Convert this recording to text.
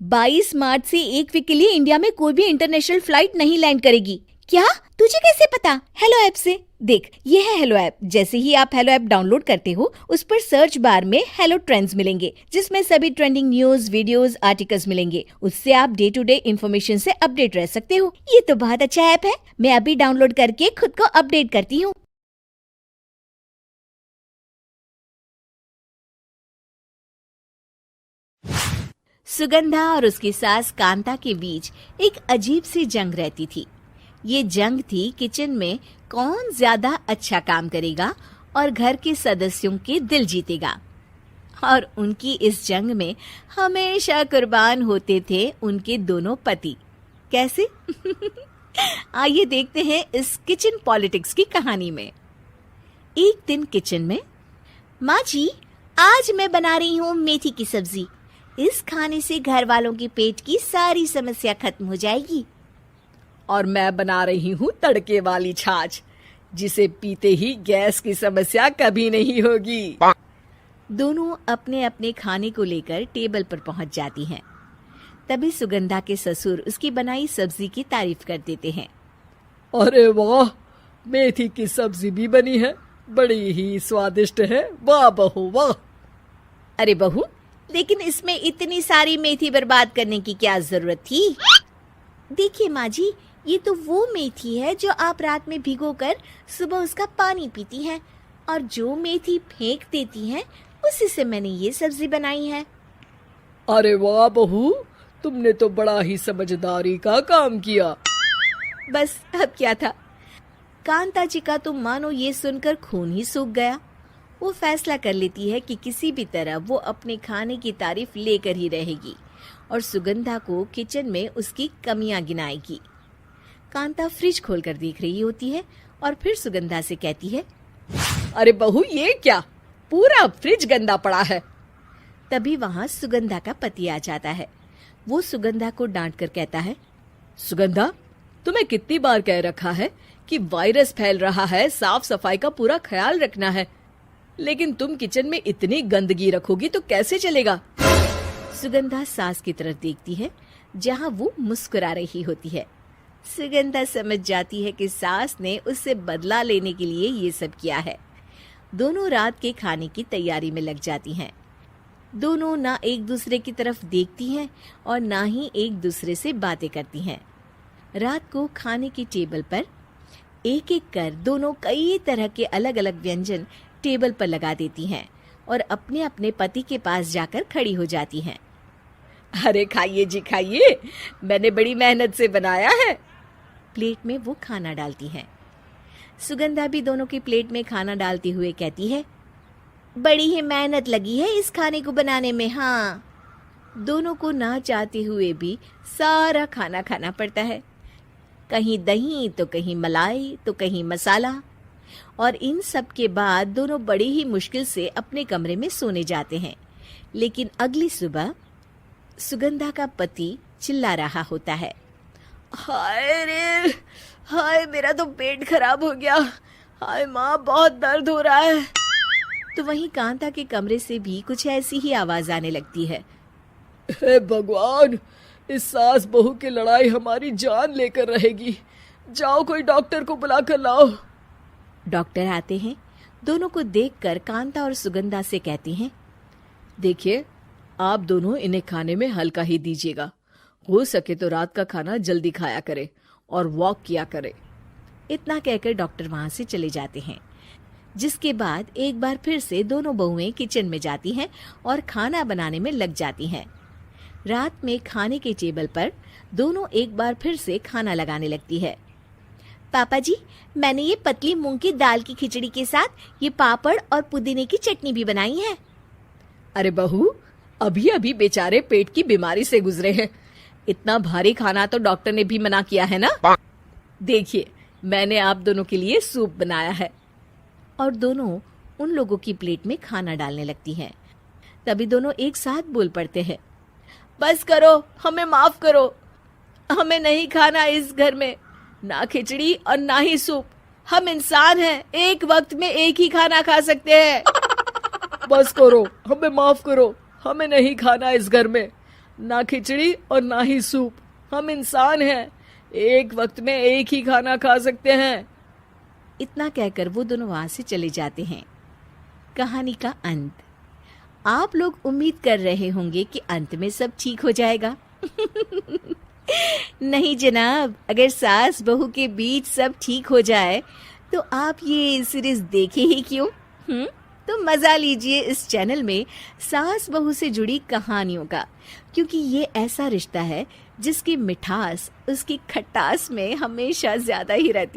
22 मार्च से 1 वीक के लिए इंडिया में कोई भी इंटरनेशनल फ्लाइट नहीं लैंड करेगी। क्या? तुझे कैसे पता? हेलो ऐप से। देख, ये है हेलो ऐप। जैसे ही आप हेलो ऐप डाउनलोड करते हो, उस पर सर्च बार में हेलो ट्रेंड्स मिलेंगे, जिसमें सभी ट्रेंडिंग न्यूज, वीडियोस, आर्टिकल्स मिलेंगे। उससे आप डे टू डे इन्फॉर्मेशन से अपडेट रह सकते हो। ये तो बहुत अच्छा ऐप है। मैं अभी डाउनलोड करके खुद को अपडेट करती हूँ। सुगंधा और उसकी सास कांता के बीच एक अजीब सी जंग रहती थी। ये जंग थी किचन में कौन ज्यादा अच्छा काम करेगा और घर के सदस्यों के दिल जीतेगा। और उनकी इस जंग में हमेशा कुर्बान होते थे उनके दोनों पति। कैसे? आइए देखते हैं इस किचन पॉलिटिक्स की कहानी में। एक दिन किचन में, माँ जी, आज मैं बना रही हूँ मेथी की सब्जी। इस खाने से घर वालों के पेट की सारी समस्या खत्म हो जाएगी। और मैं बना रही हूँ तड़के वाली छाछ, जिसे पीते ही गैस की समस्या कभी नहीं होगी। दोनों अपने अपने खाने को लेकर टेबल पर पहुंच जाती हैं। तभी सुगंधा के ससुर उसकी बनाई सब्जी की तारीफ कर देते हैं। अरे वाह, मेथी की सब्जी भी बनी है, बड़ी ही स्वादिष्ट है। वाह बहू वाह। अरे बहू, लेकिन इसमें इतनी सारी मेथी बर्बाद करने की क्या जरूरत थी? देखिए माँ जी, ये तो वो मेथी है जो आप रात में भिगोकर सुबह उसका पानी पीती हैं, और जो मेथी फेंक देती हैं, उसी से मैंने ये सब्जी बनाई है। अरे वाह बहू, तुमने तो बड़ा ही समझदारी का काम किया। बस अब क्या था, कांता जी का तो मानो ये सुनकर खून ही सूख गया। वो फैसला कर लेती है कि किसी भी तरह वो अपने खाने की तारीफ लेकर ही रहेगी और सुगंधा को किचन में उसकी कमियां गिनाएगी। कांता फ्रिज खोलकर देख रही होती है और फिर सुगंधा से कहती है, अरे बहू, ये क्या, पूरा फ्रिज गंदा पड़ा है। तभी वहां सुगंधा का पति आ जाता है। वो सुगंधा को डांट कर कहता है, सुगंधा, तुम्हें कितनी बार कह रखा है कि वायरस फैल रहा है, साफ सफाई का पूरा ख्याल रखना है, लेकिन तुम किचन में इतनी गंदगी रखोगी तो कैसे चलेगा। सुगंधा सास की तरफ देखती है, जहां वो मुस्कुरा रही होती है। सुगंधा समझ जाती है कि सास ने उससे बदला लेने के लिए ये सब किया है। दोनों रात के खाने की तैयारी में लग जाती हैं। दोनों ना एक दूसरे की तरफ देखती हैं और ना ही एक दूसरे से बातें करती हैं। रात को खाने की टेबल पर एक एक कर दोनों कई तरह के अलग अलग व्यंजन टेबल पर लगा देती हैं और अपने अपने पति के पास जाकर खड़ी हो जाती हैं। अरे खाइए जी खाइए, मैंने बड़ी मेहनत से बनाया है। प्लेट में वो खाना डालती हैं। सुगंधा भी दोनों की प्लेट में खाना डालते हुए कहती है, बड़ी ही मेहनत लगी है इस खाने को बनाने में। हाँ, दोनों को ना चाहते हुए भी सारा खाना खाना पड़ता है। कहीं दही तो कहीं मलाई तो कहीं मसाला। और इन सब के बाद दोनों बड़ी ही मुश्किल से अपने कमरे में सोने जाते हैं। लेकिन अगली सुबह सुगंधा का पति चिल्ला रहा होता है, हाय रे, हाय मेरा तो पेट खराब हो गया। हाय माँ, बहुत दर्द हो रहा है। तो वहीं कांता के कमरे से भी कुछ ऐसी ही आवाज आने लगती है। हे भगवान, इस सास बहू की लड़ाई हमारी जान लेकर रहेगी। जाओ कोई डॉक्टर को बुला कर लाओ। डॉक्टर आते हैं। दोनों को देखकर कांता और सुगंधा से कहती हैं, देखिए, आप दोनों इन्हें खाने में हल्का ही दीजिएगा। हो सके तो रात का खाना जल्दी खाया करे और वॉक किया करे। इतना कहकर डॉक्टर वहां से चले जाते हैं। जिसके बाद एक बार फिर से दोनों बहुएं किचन में जाती हैं और खाना बनाने में लग जाती हैं। रात में खाने के टेबल पर दोनों एक बार फिर से खाना लगाने लगती है। पापा जी, मैंने ये पतली मूंग की दाल की खिचड़ी के साथ ये पापड़ और पुदीने की चटनी भी बनाई है। अरे बहू, अभी अभी बेचारे पेट की बीमारी से गुजरे हैं। इतना भारी खाना तो डॉक्टर ने भी मना किया है ना। देखिए, मैंने आप दोनों के लिए सूप बनाया है। और दोनों उन लोगों की प्लेट में खाना डालने लगती हैं। तभी दोनों एक साथ बोल पड़ते हैं, बस करो, हमें माफ करो। हमें नहीं खाना इस घर में, ना खिचड़ी और ना ही सूप। हम इंसान हैं, एक वक्त में एक ही खाना खा सकते हैं। बस करो, हमें माफ करो, हमें नहीं खाना इस घर में। ना खिचड़ी और ना ही सूप। हम इंसान हैं, एक वक्त में एक ही खाना खा सकते हैं। इतना कहकर वो दोनों वहां से चले जाते हैं। कहानी का अंत। आप लोग उम्मीद कर रहे होंगे कि अंत में सब ठीक हो जाएगा। नहीं जनाब, अगर सास बहू के बीच सब ठीक हो जाए तो आप ये सीरीज देखे ही क्यों? तो मजा लीजिए इस चैनल में सास बहू से जुड़ी कहानियों का, क्योंकि ये ऐसा रिश्ता है जिसकी मिठास उसकी खटास में हमेशा ज्यादा ही रहती है।